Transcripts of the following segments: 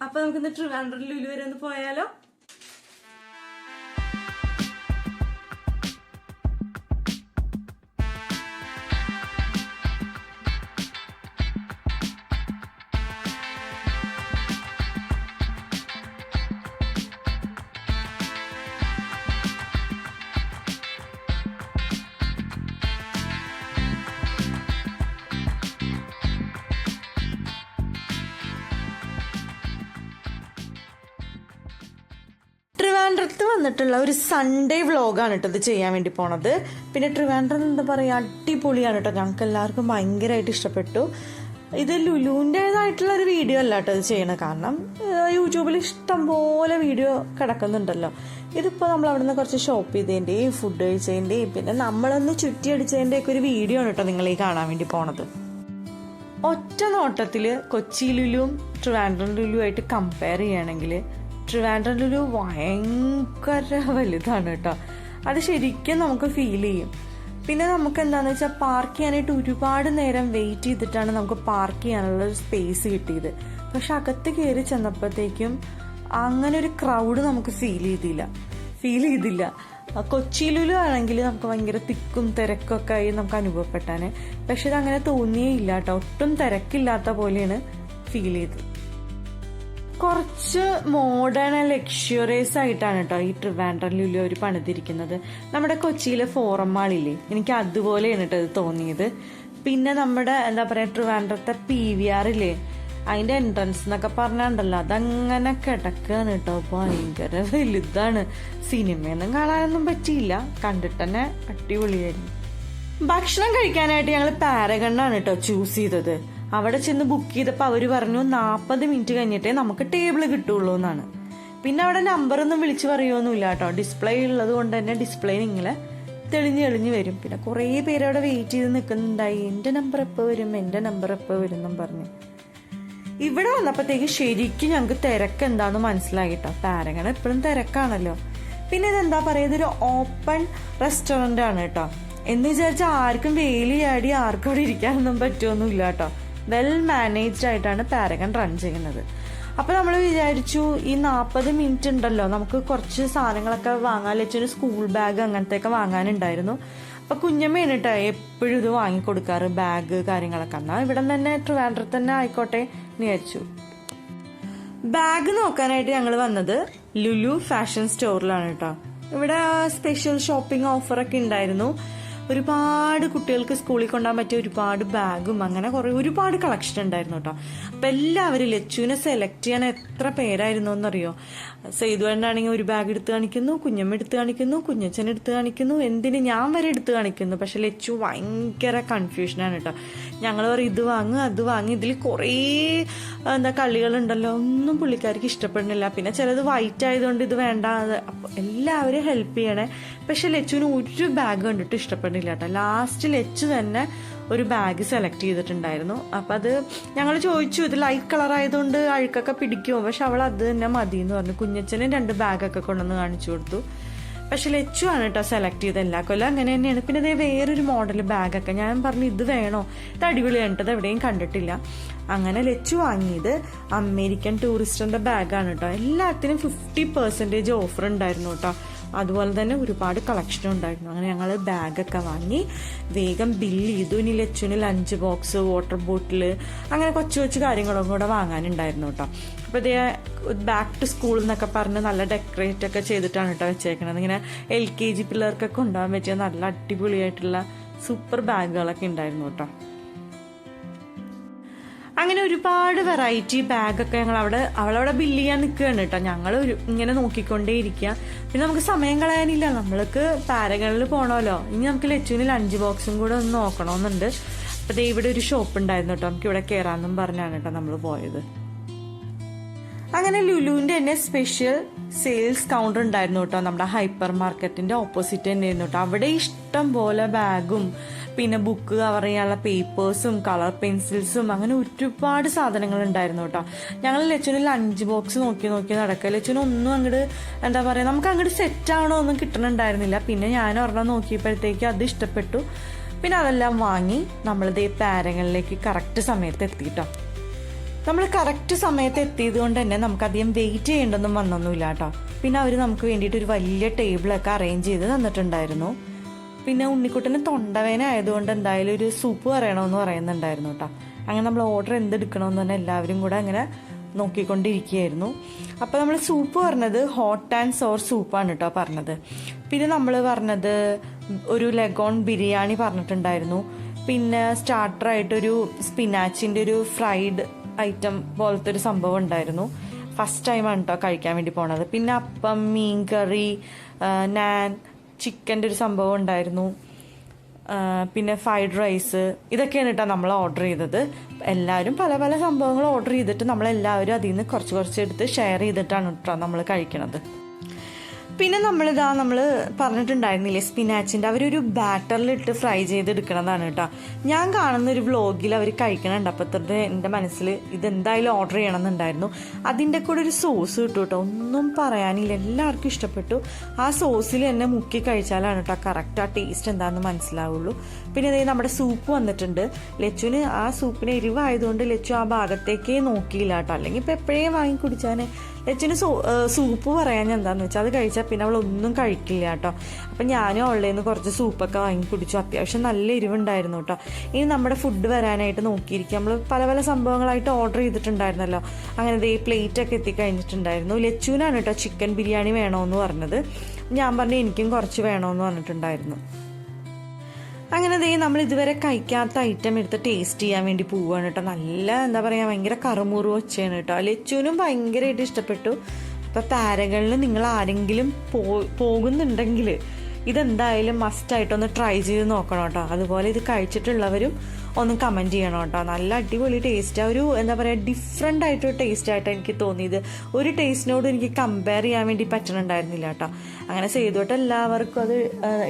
അപ്പൊ നമുക്കിന്ന് ട്രിവാൻഡ്രം ലുലു വരെ ഒന്ന് പോയാലോ? ട്രിവാൻഡ്രത്ത് വന്നിട്ടുള്ള ഒരു സൺഡേ വ്ളോഗാണ് കേട്ടോ ഇത് ചെയ്യാൻ വേണ്ടി പോണത്. പിന്നെ ട്രിവാൻഡ്രം എന്താ പറയുക, അടിപൊളിയാണ് കേട്ടോ. ഞങ്ങൾക്ക് എല്ലാവർക്കും ഭയങ്കരമായിട്ട് ഇഷ്ടപ്പെട്ടു. ഇത് ലുലുവിൻ്റെതായിട്ടുള്ള ഒരു വീഡിയോ അല്ല കേട്ടോ ഇത് ചെയ്യണത്. കാരണം യൂട്യൂബിൽ ഇഷ്ടം പോലെ വീഡിയോ കിടക്കുന്നുണ്ടല്ലോ. ഇതിപ്പോൾ നമ്മൾ അവിടെ നിന്ന് കുറച്ച് ഷോപ്പ് ചെയ്തതിൻ്റെയും ഫുഡ് കഴിച്ചതിൻ്റെയും പിന്നെ നമ്മളൊന്ന് ചുറ്റിയടിച്ചതിൻ്റെയൊക്കെ ഒരു വീഡിയോ ആണ് കേട്ടോ നിങ്ങൾ ഈ കാണാൻ വേണ്ടി പോണത്. ഒറ്റ നോട്ടത്തിൽ കൊച്ചി ലുലുവും ട്രിവാൻഡ്രം ലുലുവായിട്ട് കമ്പയർ ചെയ്യുകയാണെങ്കിൽ ട്രിവാൻഡ്രം ലുലു ഭയങ്കര വലുതാണ് കേട്ടോ. അത് ശരിക്കും നമുക്ക് ഫീൽ ചെയ്യും. പിന്നെ നമുക്ക് എന്താണെന്ന് വെച്ചാൽ പാർക്ക് ചെയ്യാനായിട്ട് ഒരുപാട് നേരം വെയിറ്റ് ചെയ്തിട്ടാണ് നമുക്ക് പാർക്ക് ചെയ്യാനുള്ള ഒരു സ്പേസ് കിട്ടിയത്. പക്ഷെ അകത്ത് കയറി ചെന്നപ്പോഴത്തേക്കും അങ്ങനെ ഒരു ക്രൗഡ് നമുക്ക് ഫീൽ ചെയ്തില്ല. കൊച്ചി ലുലു ആണെങ്കിൽ നമുക്ക് ഭയങ്കര തിക്കും തിരക്കൊക്കെ ആയി നമുക്ക് അനുഭവപ്പെട്ടാണ്. പക്ഷെ ഇതങ്ങനെ തോന്നിയേ ഇല്ല കേട്ടോ. ഒട്ടും തിരക്കില്ലാത്ത പോലെയാണ് ഫീൽ ചെയ്തത്. കുറച്ച് മോഡേൺ ലക്ഷറിയസ് ആയിട്ടാണ് കേട്ടോ ഈ ട്രിവാൻഡ്രം ലുലു അവർ പണിതിരിക്കുന്നത്. നമ്മുടെ കൊച്ചിയിലെ ഫോറം മാളില്ലേ, എനിക്ക് അതുപോലെയാണ് കേട്ടോ ഇത് തോന്നിയത്. പിന്നെ നമ്മുടെ എന്താ പറയാ ട്രിവാൻഡ്രത്തെ PVR ഇല്ലേ, അതിന്റെ എൻട്രൻസ് എന്നൊക്കെ പറഞ്ഞാണ്ടല്ലോ, അതങ്ങനെ കിടക്കാണ് കേട്ടോ. ഭയങ്കര വലുതാണ്. സിനിമയൊന്നും കാണാനൊന്നും പറ്റിയില്ല, കണ്ടിട്ട് തന്നെ അടിപൊളിയായിരുന്നു. ഭക്ഷണം കഴിക്കാനായിട്ട് ഞങ്ങൾ പാരഗണ്ണാണ് കേട്ടോ ചൂസ് ചെയ്തത്. അവിടെ ചെന്ന് ബുക്ക് ചെയ്തപ്പോൾ അവർ പറഞ്ഞു 40 മിനിറ്റ് കഴിഞ്ഞിട്ടേ നമുക്ക് ടേബിൾ കിട്ടുള്ളൂ എന്നാണ്. പിന്നെ അവിടെ നമ്പറൊന്നും വിളിച്ച് പറയുമൊന്നുമില്ല കേട്ടോ. ഡിസ്പ്ലേ ഉള്ളത് കൊണ്ട് തന്നെ ഡിസ്പ്ലേ നിങ്ങളെ തെളിഞ്ഞ് വരും. പിന്നെ കുറേ പേര് അവിടെ വെയിറ്റ് ചെയ്ത് നിൽക്കുന്നുണ്ടായി. എൻ്റെ നമ്പർ എപ്പോൾ വരും എന്നും പറഞ്ഞ്. ഇവിടെ വന്നപ്പോഴത്തേക്ക് ശരിക്കും ഞങ്ങൾക്ക് തിരക്ക് എന്താണെന്ന് മനസ്സിലായി കേട്ടോ. പാരഗൺ എപ്പോഴും തിരക്കാണല്ലോ. പിന്നെ ഇതെന്താ പറയുക, ഇതൊരു ഓപ്പൺ റെസ്റ്റോറൻ്റ് ആണ് കേട്ടോ. എന്ന് വിചാരിച്ചാൽ ആർക്കും വേലി ചാടി ആർക്കും അവിടെ ഇരിക്കാനൊന്നും പറ്റുമൊന്നുമില്ല കേട്ടോ. വെൽ മാനേജ്ഡ് ആയിട്ടാണ് പാരഗൺ റൺ ചെയ്യുന്നത്. അപ്പോൾ നമ്മൾ വിചാരിച്ചു ഈ 40 മിനിറ്റ് ഉണ്ടല്ലോ, നമുക്ക് കുറച്ച് സാധനങ്ങളൊക്കെ വാങ്ങാൻ വെച്ചൊരു സ്കൂൾ ബാഗ് അങ്ങനത്തെയൊക്കെ വാങ്ങാനുണ്ടായിരുന്നു. അപ്പോൾ കുഞ്ഞമ്മയാണ് കേട്ടോ എപ്പോഴും ഇത് വാങ്ങിക്കൊടുക്കാറ്, ബാഗ് കാര്യങ്ങളൊക്കെ. എന്നാൽ ഇവിടെ തന്നെ ട്രിവാൻഡ്രത്ത് തന്നെ ആയിക്കോട്ടെ എന്ന് വിചാരിച്ചു. ബാഗ് നോക്കാനായിട്ട് ഞങ്ങൾ വന്നത് ലുലു ഫാഷൻ സ്റ്റോറിലാണ് കേട്ടോ. ഇവിടെ സ്പെഷ്യൽ ഷോപ്പിംഗ് ഓഫറൊക്കെ ഉണ്ടായിരുന്നു. ഒരുപാട് കുട്ടികൾക്ക് സ്കൂളിൽ കൊണ്ടുപോകാൻ പറ്റിയ ഒരുപാട് ബാഗും അങ്ങനെ ഒരുപാട് കളക്ഷൻ ഉണ്ടായിരുന്നു കേട്ടോ. അപ്പം എല്ലാവരും ലച്ചുവിനെ സെലക്ട് ചെയ്യാൻ എത്ര പേരായിരുന്നു എന്നറിയോ. സേതുവേണ്ടാണെങ്കിൽ ഒരു ബാഗ് എടുത്ത് കാണിക്കുന്നു, കുഞ്ഞമ്മ എടുത്ത് കാണിക്കുന്നു, കുഞ്ഞച്ചൻ എടുത്ത് കാണിക്കുന്നു, എന്തിന് ഞാൻ വരെ എടുത്ത് കാണിക്കുന്നു. പക്ഷെ ലച്ചു ഭയങ്കര കൺഫ്യൂഷനാണ് കേട്ടോ. ഞങ്ങൾ പറയും ഇത് വാങ്ങ് അത് വാങ്ങി, ഇതിൽ കുറേ കളികളുണ്ടല്ലോ, ഒന്നും പുള്ളിക്കാർക്ക് ഇഷ്ടപ്പെടുന്നില്ല. പിന്നെ ചിലത് വൈറ്റ് ആയതുകൊണ്ട് ഇത് വേണ്ട. അപ്പോൾ എല്ലാവരും ഹെൽപ്പ് ചെയ്യണേ. പക്ഷെ ലച്ചുവിന് ഒരു ബാഗ് കണ്ടിട്ട് ഇഷ്ടപ്പെടുന്നില്ല കേട്ടോ. ലാസ്റ്റ് ലച്ചു തന്നെ ഒരു ബാഗ് സെലക്ട് ചെയ്തിട്ടുണ്ടായിരുന്നു. അപ്പം അത് ഞങ്ങൾ ചോദിച്ചു, ഇത് ലൈറ്റ് കളർ ആയതുകൊണ്ട് അഴുക്കൊക്കെ പിടിക്കുമോ? പക്ഷെ അവൾ അത് തന്നെ മതി എന്ന് പറഞ്ഞു. കുഞ്ഞച്ചന് 2 ബാഗൊക്കെ കൊണ്ടുവന്ന് കാണിച്ചു കൊടുത്തു. പക്ഷെ ലച്ചു ആണ് കേട്ടോ സെലക്ട് ചെയ്ത്. എല്ലാ കൊല്ലം അങ്ങനെ തന്നെയാണ്. പിന്നെ അതേ വേറൊരു മോഡൽ ബാഗൊക്കെ ഞാൻ പറഞ്ഞു ഇത് വേണോ, ഇത് അടിപൊളിയാണ്, ഇത് എവിടെയും കണ്ടിട്ടില്ല. അങ്ങനെ ലച്ചു വാങ്ങിയത് അമേരിക്കൻ ടൂറിസ്റ്ററിന്റെ ബാഗാണ് കേട്ടോ. എല്ലാത്തിനും 50% ഓഫർ ഉണ്ടായിരുന്നു കേട്ടോ. അതുപോലെ തന്നെ ഒരുപാട് കളക്ഷനും ഉണ്ടായിരുന്നു. അങ്ങനെ ഞങ്ങൾ ബാഗൊക്കെ വാങ്ങി വേഗം ബില്ല് ചെയ്തു. ഇനി ലച്ചുവിന് ലഞ്ച് ബോക്സ്, വാട്ടർ ബോട്ടിൽ, അങ്ങനെ കൊച്ചു കാര്യങ്ങളൊക്കെ കൂടെ വാങ്ങാനുണ്ടായിരുന്നു കേട്ടോ. അപ്പോൾ ഇതേ ബാക്ക് ടു സ്കൂൾ എന്നൊക്കെ പറഞ്ഞ് നല്ല ഡെക്കറേറ്റ് ഒക്കെ ചെയ്തിട്ടാണ് കേട്ടോ വെച്ചേക്കണത്. ഇങ്ങനെ LKG പിള്ളേർക്കൊക്കെ ഉണ്ടാകാൻ പറ്റിയ നല്ല അടിപൊളിയായിട്ടുള്ള സൂപ്പർ ബാഗുകളൊക്കെ ഉണ്ടായിരുന്നു കേട്ടോ. അങ്ങനെ ഒരുപാട് വെറൈറ്റി ബാഗൊക്കെ ഞങ്ങൾ അവളവിടെ ബില്ല് ചെയ്യാൻ നിൽക്കുകയാണ് കേട്ടോ. ഞങ്ങൾ ഇങ്ങനെ നോക്കിക്കൊണ്ടേ ഇരിക്കുക. പിന്നെ നമുക്ക് സമയം കളയാനില്ല, നമ്മൾക്ക് പാരഗണിൽ പോകണമല്ലോ. ഇനി നമുക്ക് ലച്ചുവിന് ലഞ്ച് ബോക്സും കൂടെ ഒന്ന് നോക്കണമെന്നുണ്ട്. അപ്പോൾ ഇവിടെ ഒരു ഷോപ്പ് ഉണ്ടായിരുന്നു കേട്ടോ, നമുക്ക് ഇവിടെ കയറാമെന്നും പറഞ്ഞാണ് കേട്ടോ നമ്മൾ പോയത്. അങ്ങനെ ലുലുവിന്റെ തന്നെ സ്പെഷ്യൽ സെയിൽസ് കൗണ്ടർ ഉണ്ടായിരുന്നു കേട്ടോ. നമ്മുടെ ഹൈപ്പർ മാർക്കറ്റിന്റെ ഓപ്പോസിറ്റ് തന്നെ ആയിരുന്നു കേട്ടോ. അവിടെ ഇഷ്ടം പോലെ ബാഗും പിന്നെ ബുക്ക് കവർ ചെയ്യാനുള്ള പേപ്പേഴ്സും കളർ പെൻസിൽസും അങ്ങനെ ഒരുപാട് സാധനങ്ങൾ ഉണ്ടായിരുന്നു കേട്ടോ. ഞങ്ങൾ ലച്ചുവിന് ലഞ്ച് ബോക്സ് നോക്കി നടക്കുക. ലച്ചുവിന് ഒന്നും അങ്ങോട്ട് എന്താ പറയുക, നമുക്ക് അങ്ങോട്ട് സെറ്റ് ആവണോ ഒന്നും കിട്ടണുണ്ടായിരുന്നില്ല. പിന്നെ ഞാൻ ഒരെണ്ണം നോക്കിയപ്പോഴത്തേക്ക് അത് ഇഷ്ടപ്പെട്ടു. പിന്നെ അതെല്ലാം വാങ്ങി നമ്മളിതേ പാരങ്ങളിലേക്ക് കറക്റ്റ് സമയത്ത് എത്തിട്ടോ. നമ്മൾ കറക്റ്റ് സമയത്ത് എത്തിയത് കൊണ്ട് തന്നെ നമുക്കധികം വെയിറ്റ് ചെയ്യേണ്ടതൊന്നും വന്നൊന്നുമില്ല കേട്ടോ. പിന്നെ അവർ നമുക്ക് വേണ്ടിയിട്ട് ഒരു വലിയ ടേബിളൊക്കെ അറേഞ്ച് ചെയ്ത് തന്നിട്ടുണ്ടായിരുന്നു. പിന്നെ ഉണ്ണിക്കുട്ടന് തൊണ്ടവേന ആയതുകൊണ്ട് എന്തായാലും ഒരു സൂപ്പ് പറയണമെന്ന് പറയുന്നുണ്ടായിരുന്നു കേട്ടോ. അങ്ങനെ നമ്മൾ ഓർഡർ എന്തെടുക്കണമെന്ന് തന്നെ എല്ലാവരും കൂടെ അങ്ങനെ നോക്കിക്കൊണ്ടിരിക്കുകയായിരുന്നു. അപ്പോൾ നമ്മൾ സൂപ്പ് പറഞ്ഞത് ഹോട്ട് ആൻഡ് സോർ സൂപ്പാണ് കേട്ടോ പറഞ്ഞത്. പിന്നെ നമ്മൾ പറഞ്ഞത് ഒരു ലെഗോൺ ബിരിയാണി പറഞ്ഞിട്ടുണ്ടായിരുന്നു. പിന്നെ സ്റ്റാർട്ടറായിട്ടൊരു സ്പിനാച്ചിൻ്റെ ഒരു ഫ്രൈഡ് ഐറ്റം പോലത്തെ ഒരു സംഭവം ഉണ്ടായിരുന്നു. ഫസ്റ്റ് ടൈമാണ് കേട്ടോ കഴിക്കാൻ വേണ്ടി പോണത്. പിന്നെ അപ്പം, മീൻ കറി, നാൻ, ചിക്കൻ്റെ ഒരു സംഭവം ഉണ്ടായിരുന്നു. പിന്നെ ഫ്രൈഡ് റൈസ്, ഇതൊക്കെയാണ് കേട്ടോ നമ്മൾ ഓർഡർ ചെയ്തത്. എല്ലാവരും പല പല സംഭവങ്ങൾ ഓർഡർ ചെയ്തിട്ട് നമ്മളെല്ലാവരും അതിൽ നിന്ന് കുറച്ച് കുറച്ച് എടുത്ത് ഷെയർ ചെയ്തിട്ടാണ് കേട്ടോ നമ്മൾ കഴിക്കണത്. പിന്നെ നമ്മൾ പറഞ്ഞിട്ടുണ്ടായിരുന്നില്ലേ സ്പിനാച്ചിൻ്റെ, അവരൊരു ബാറ്ററിലിട്ട് ഫ്രൈ ചെയ്തെടുക്കണതാണ് കേട്ടോ. ഞാൻ കാണുന്ന ഒരു വ്ളോഗിൽ അവർ കഴിക്കണുണ്ട്. അപ്പോൾ എൻ്റെ മനസ്സിൽ ഇതെന്തായാലും ഓർഡർ ചെയ്യണമെന്നുണ്ടായിരുന്നു. അതിൻ്റെ കൂടെ ഒരു സോസ് കിട്ടും കേട്ടോ, ഒന്നും പറയാനില്ല, എല്ലാവർക്കും ഇഷ്ടപ്പെട്ടു. ആ സോസിൽ തന്നെ മുക്കി കഴിച്ചാലാണ് കേട്ടോ കറക്റ്റ് ആ ടേസ്റ്റ് എന്താണെന്ന് മനസ്സിലാവുള്ളൂ. പിന്നെ ഇതേ നമ്മുടെ സൂപ്പ് വന്നിട്ടുണ്ട്. ലച്ചുവിന് ആ സൂപ്പിന് എരിവായതുകൊണ്ട് ലച്ചു ആ ഭാഗത്തേക്കേ നോക്കിയില്ല കേട്ടോ. അല്ലെങ്കിൽ ഇപ്പോൾ എപ്പോഴേ വാങ്ങി കുടിച്ചാൽ ലച്ചുവിന് സൂപ്പ് പറയാൻ എന്താണെന്ന് വെച്ചാൽ അത് കഴിച്ചാൽ പിന്നെ അവളൊന്നും കഴിക്കില്ല കേട്ടോ. അപ്പം ഞാനും അവളുടെ നിന്ന് കുറച്ച് സൂപ്പൊക്കെ വാങ്ങി കുടിച്ചു. അത്യാവശ്യം നല്ല എരിവുണ്ടായിരുന്നു കേട്ടോ. ഇനി നമ്മുടെ ഫുഡ് വരാനായിട്ട് നോക്കിയിരിക്കും. നമ്മൾ പല പല സംഭവങ്ങളായിട്ട് ഓർഡർ ചെയ്തിട്ടുണ്ടായിരുന്നല്ലോ. അങ്ങനെ ദേ പ്ലേറ്റൊക്കെ എത്തിക്കഴിഞ്ഞിട്ടുണ്ടായിരുന്നു. ലച്ചുവിനാണ് കേട്ടോ ചിക്കൻ ബിരിയാണി വേണമെന്ന് പറഞ്ഞത്. ഞാൻ പറഞ്ഞു എനിക്കും കുറച്ച് വേണമെന്ന് പറഞ്ഞിട്ടുണ്ടായിരുന്നു. അങ്ങനെ നമ്മൾ ഇതുവരെ കഴിക്കാത്ത ഐറ്റം എടുത്ത് ടേസ്റ്റ് ചെയ്യാൻ വേണ്ടി പോവുകയാണ് കേട്ടോ. നല്ല എന്താ പറയുക, ഭയങ്കര കറുമുറു വെച്ചാണ് കേട്ടോ. ലച്ചുവിനും ഭയങ്കരമായിട്ട് ഇഷ്ടപ്പെട്ടു. അപ്പോൾ പാരകളിൽ നിങ്ങൾ ആരെങ്കിലും പോകുന്നുണ്ടെങ്കിൽ ഇതെന്തായാലും മസ്റ്റായിട്ടൊന്ന് ട്രൈ ചെയ്ത് നോക്കണം കേട്ടോ. അതുപോലെ ഇത് കഴിച്ചിട്ടുള്ളവരും ഒന്ന് കമൻറ്റ് ചെയ്യണം കേട്ടോ. നല്ല അടിപൊളി ടേസ്റ്റാണ്. ഒരു എന്താ പറയുക ഡിഫറെൻ്റ് ആയിട്ടൊരു ടേസ്റ്റ് ആയിട്ടാണ് എനിക്ക് തോന്നിയത്. ഒരു ടേസ്റ്റിനോട് എനിക്ക് കമ്പയർ ചെയ്യാൻ വേണ്ടി പറ്റണുണ്ടായിരുന്നില്ല കേട്ടോ. അങ്ങനെ ചെയ്തോട്ട് എല്ലാവർക്കും അത്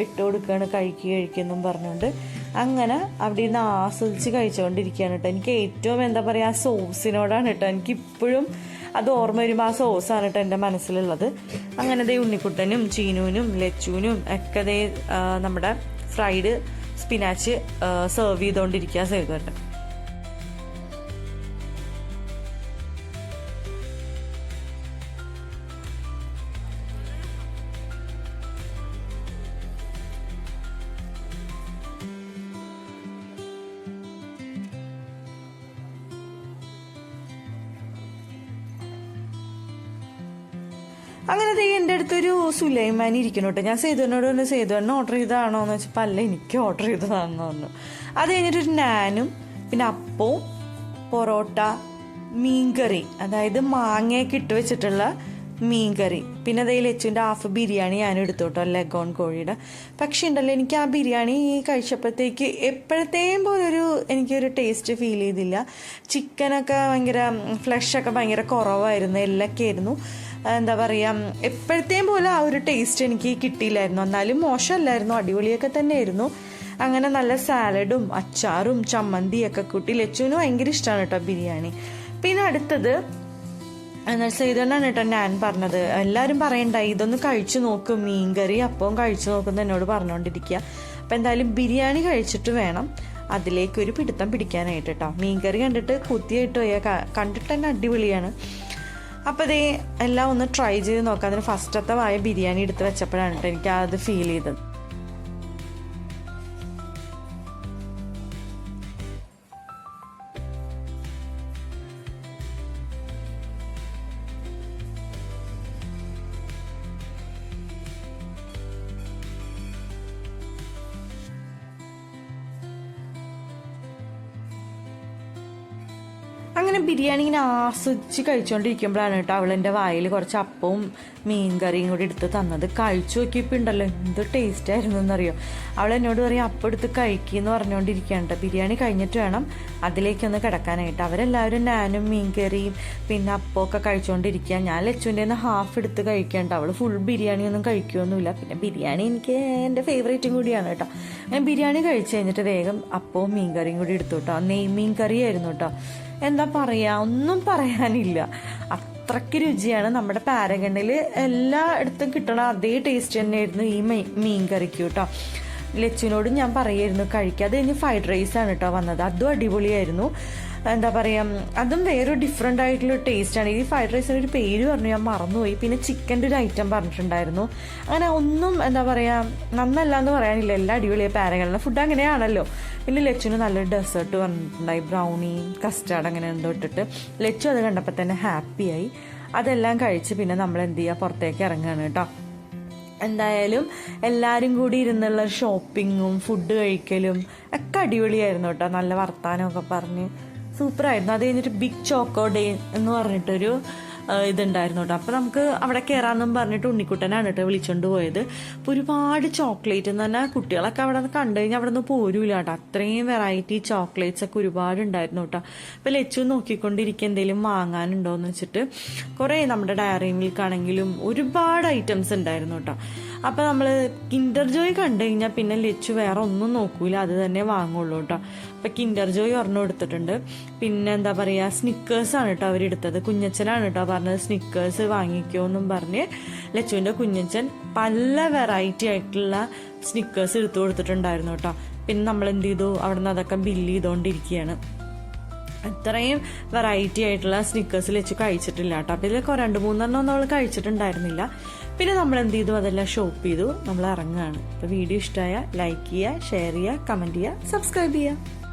ഇട്ട് കൊടുക്കുകയാണ്, കഴിക്കുമെന്നും പറഞ്ഞുകൊണ്ട് അങ്ങനെ അവിടെ നിന്ന് ആസ്വദിച്ച് കഴിച്ചുകൊണ്ടിരിക്കുകയാണ് കേട്ടോ. എനിക്ക് ഏറ്റവും എന്താ പറയുക ആ സോസിനോടാണ് കേട്ടോ എനിക്കിപ്പോഴും അത് ഓർമ്മ വരുമ്പോൾ ആ സോസാണ് കേട്ടോ എൻ്റെ മനസ്സിലുള്ളത്. അങ്ങനെ ഉണ്ണിക്കുട്ടനും ചീനുവിനും ലച്ചുവിനും ഒക്കെ നമ്മുടെ ഫ്രൈഡ് സ്പിനാച്ച് സെർവ് ചെയ്തുകൊണ്ടിരിക്കുക ചെയ്തോട്ടെ. അങ്ങനെ എൻ്റെ അടുത്തൊരു സുലൈമാനി ഇരിക്കണം കേട്ടോ. ഞാൻ സേതുവിനോട് പറഞ്ഞു സേതുവിനെ ഓർഡർ ചെയ്തതാണോ എന്ന് വെച്ചപ്പോൾ അല്ല, എനിക്ക് ഓർഡർ ചെയ്തതാണെന്ന് പറഞ്ഞു. അത് കഴിഞ്ഞിട്ടൊരു നാനും പിന്നെ അപ്പവും പൊറോട്ട, മീൻകറി, അതായത് മാങ്ങയൊക്കെ ഇട്ട് വെച്ചിട്ടുള്ള മീൻകറി, പിന്നെ ലച്ചുവിൻ്റെ ഹാഫ് ബിരിയാണി ഞാൻ എടുത്തു കേട്ടോ, ലെഗോൺ കോഴിയുടെ. പക്ഷേ ഉണ്ടല്ലോ എനിക്ക് ആ ബിരിയാണി കഴിച്ചപ്പോഴത്തേക്ക് എപ്പോഴത്തേയും പോലൊരു എനിക്കൊരു ടേസ്റ്റ് ഫീൽ ചെയ്തില്ല. ചിക്കനൊക്കെ ഭയങ്കര ഫ്ലഷൊക്കെ ഭയങ്കര കുറവായിരുന്നു, എല്ലൊക്കെ ആയിരുന്നു. എന്താ പറയുക, എപ്പോഴത്തേയും പോലെ ആ ഒരു ടേസ്റ്റ് എനിക്ക് കിട്ടിയില്ലായിരുന്നു. എന്നാലും മോശമല്ലായിരുന്നു, അടിപൊളിയൊക്കെ തന്നെയായിരുന്നു. അങ്ങനെ നല്ല സാലഡും അച്ചാറും ചമ്മന്തിയൊക്കെ കൂട്ടി ലച്ചുവിന് ഭയങ്കര ഇഷ്ടമാണ് കേട്ടോ ബിരിയാണി. പിന്നെ അടുത്തത് സൈതണ്ണാണ് കേട്ടോ ഞാൻ പറഞ്ഞത്. എല്ലാവരും പറയണ്ടായി ഇതൊന്ന് കഴിച്ചു നോക്കും, മീൻകറി അപ്പവും കഴിച്ചു നോക്കുന്ന എന്നോട് പറഞ്ഞുകൊണ്ടിരിക്കുക. അപ്പം എന്തായാലും ബിരിയാണി കഴിച്ചിട്ട് വേണം അതിലേക്കൊരു പിടുത്തം പിടിക്കാനായിട്ട് കേട്ടോ. മീൻകറി കണ്ടിട്ട് കുത്തിയായിട്ട് കണ്ടിട്ട് തന്നെ അടിപൊളിയാണ്. അപ്പോൾ എല്ലാം ഒന്ന് ട്രൈ ചെയ്ത് നോക്കാം. അതിന് ഫസ്റ്റത്തെ വായ ബിരിയാണി എടുത്ത് വെച്ചപ്പോഴാണ് കേട്ടോ എനിക്ക് അത് ഫീൽ ചെയ്തത്. അങ്ങനെ ബിരിയാണി ഇങ്ങനെ ആസ്വദിച്ച് കഴിച്ചുകൊണ്ടിരിക്കുമ്പോഴാണ് കേട്ടോ അവളെൻ്റെ വായിൽ കുറച്ച് അപ്പവും മീൻകറിയും കൂടി എടുത്ത് തന്നത്. കഴിച്ചു നോക്കിയപ്പോൾ ഉണ്ടല്ലോ എന്ത് ടേസ്റ്റ് ആയിരുന്നു എന്നറിയോ. അവളെന്നോട് പറയും അപ്പം എടുത്ത് കഴിക്കുമെന്ന് പറഞ്ഞുകൊണ്ടിരിക്കുകയാണ് കേട്ടോ. ബിരിയാണി കഴിഞ്ഞിട്ട് വേണം അതിലേക്കൊന്ന് കിടക്കാനായിട്ട്. അവരെല്ലാവരും നാനും മീൻകറിയും പിന്നെ അപ്പമൊക്കെ കഴിച്ചുകൊണ്ടിരിക്കുക. ഞാൻ ലച്ചുവിൻ്റെ ഹാഫ് എടുത്ത് കഴിക്കാണ്ട്. അവൾ ഫുൾ ബിരിയാണി ഒന്നും കഴിക്കുമൊന്നുമില്ല. പിന്നെ ബിരിയാണി എനിക്ക് എൻ്റെ ഫേവറേറ്റും കൂടിയാണ് കേട്ടോ. ഞാൻ ബിരിയാണി കഴിച്ച് കഴിഞ്ഞിട്ട് വേഗം അപ്പവും മീൻകറിയും കൂടി എടുത്തു കേട്ടോ. നെയ്മീൻ കറിയായിരുന്നു കേട്ടോ. എന്താ പറയുക, ഒന്നും പറയാനില്ല, അത്രയ്ക്ക് രുചിയാണ്. നമ്മുടെ പാരഗണിൽ എല്ലായിടത്തും കിട്ടണ അതേ ടേസ്റ്റ് തന്നെയായിരുന്നു ഈ മീൻ കറിക്ക് കേട്ടോ. ലച്ചുവിനോട് ഞാൻ പറയായിരുന്നു കഴിക്കുക. അത് കഴിഞ്ഞ് ഫ്രൈഡ് റൈസാണ് കേട്ടോ വന്നത്. അതും അടിപൊളിയായിരുന്നു. എന്താ പറയുക, അതും വേറൊരു ഡിഫറെൻ്റ് ആയിട്ടുള്ള ടേസ്റ്റാണ്. ഈ ഫ്രൈഡ് റൈസിന് ഒരു പേര് പറഞ്ഞു ഞാൻ മറന്നുപോയി. പിന്നെ ചിക്കൻ്റെ ഒരു ഐറ്റം പറഞ്ഞിട്ടുണ്ടായിരുന്നു. അങ്ങനെ ഒന്നും എന്താ പറയുക നന്നല്ല എന്ന് പറയാനില്ല, എല്ലാം അടിപൊളിയായി. പാരകളുടെ ഫുഡ് അങ്ങനെയാണല്ലോ. പിന്നെ ലച്ചുവിന് നല്ലൊരു ഡെസേർട്ട് വന്നിട്ടുണ്ടായി, ബ്രൗണി കസ്റ്റാർഡ് അങ്ങനെ എന്തോ ഇട്ടിട്ട്. ലച്ചു അത് കണ്ടപ്പോൾ തന്നെ ഹാപ്പിയായി. അതെല്ലാം കഴിച്ച് പിന്നെ നമ്മൾ എന്ത് ചെയ്യുക, പുറത്തേക്ക് ഇറങ്ങുകയാണ് കേട്ടോ. എന്തായാലും എല്ലാവരും കൂടി ഇരുന്നുള്ള ഷോപ്പിങ്ങും ഫുഡ് കഴിക്കലും ഒക്കെ അടിപൊളിയായിരുന്നു കേട്ടോ. നല്ല വർത്താനമൊക്കെ പറഞ്ഞ് സൂപ്പറായിരുന്നു. അത് കഴിഞ്ഞിട്ട് ബിഗ് ചോക്കോ ഡേ എന്ന് പറഞ്ഞിട്ടൊരു ഇതുണ്ടായിരുന്നു കേട്ടോ. അപ്പോൾ നമുക്ക് അവിടെ കയറാമെന്നും പറഞ്ഞിട്ട് ഉണ്ണിക്കുട്ടനാണ് കേട്ടോ വിളിച്ചുകൊണ്ട് പോയത്. അപ്പോൾ ഒരുപാട് ചോക്ലേറ്റ് എന്ന് പറഞ്ഞാൽ കുട്ടികളൊക്കെ അവിടെ നിന്ന് കണ്ടു കഴിഞ്ഞാൽ അവിടെ നിന്ന് പോരൂല കേട്ടോ. അത്രയും വെറൈറ്റി ചോക്ലേറ്റ്സ് ഒക്കെ ഒരുപാട് ഉണ്ടായിരുന്നു കേട്ടോ. അപ്പോൾ ലച്ചു നോക്കിക്കൊണ്ടിരിക്കുക എന്തെങ്കിലും വാങ്ങാനുണ്ടോ എന്ന് വെച്ചിട്ട്. കുറേ നമ്മുടെ ഡയറി മിൽക്ക് ആണെങ്കിലും ഒരുപാട് ഐറ്റംസ് ഉണ്ടായിരുന്നു കേട്ടോ. അപ്പോൾ നമ്മൾ കിൻഡർ ജോയ് കണ്ടു കഴിഞ്ഞാൽ പിന്നെ ലച്ചു വേറെ ഒന്നും നോക്കൂല, അത് തന്നെ വാങ്ങുള്ളൂ കേട്ടോ. അപ്പോൾ കിൻഡർ ജോയ് ഒരെണ്ണം എടുത്തിട്ടുണ്ട്. പിന്നെ എന്താ പറയുക, സ്നിക്കേഴ്സാണ് കേട്ടോ അവരെടുത്തത്. കുഞ്ഞച്ചനാണ് കേട്ടോ പറഞ്ഞത് സ്നിക്കേഴ്സ് വാങ്ങിക്കോ എന്നും പറഞ്ഞ്. ലച്ചുവിൻ്റെ കുഞ്ഞച്ചൻ പല വെറൈറ്റി ആയിട്ടുള്ള സ്നിക്കേഴ്സ് എടുത്തു കൊടുത്തിട്ടുണ്ടായിരുന്നു കേട്ടോ. പിന്നെ നമ്മൾ എന്ത് ചെയ്തു, അവിടെ നിന്ന് അതൊക്കെ ബില്ല് ചെയ്തുകൊണ്ടിരിക്കുകയാണ്. അത്രയും വെറൈറ്റി ആയിട്ടുള്ള സ്നിക്കേഴ്സ് ലച്ചു കഴിച്ചിട്ടില്ല കേട്ടോ. അപ്പോൾ ഇതിലൊക്കെ 2-3 ഒന്നും അവൾ കഴിച്ചിട്ടുണ്ടായിരുന്നില്ല. പിന്നെ നമ്മൾ എന്ത് ചെയ്തു, അതെല്ലാം ഷോപ്പ് ചെയ്തു, നമ്മൾ ഇറങ്ങുകയാണ്. അപ്പോൾ വീഡിയോ ഇഷ്ടമായ ലൈക്ക് ചെയ്യുക, ഷെയർ ചെയ്യുക, കമൻറ്റ് ചെയ്യുക, സബ്സ്ക്രൈബ് ചെയ്യുക.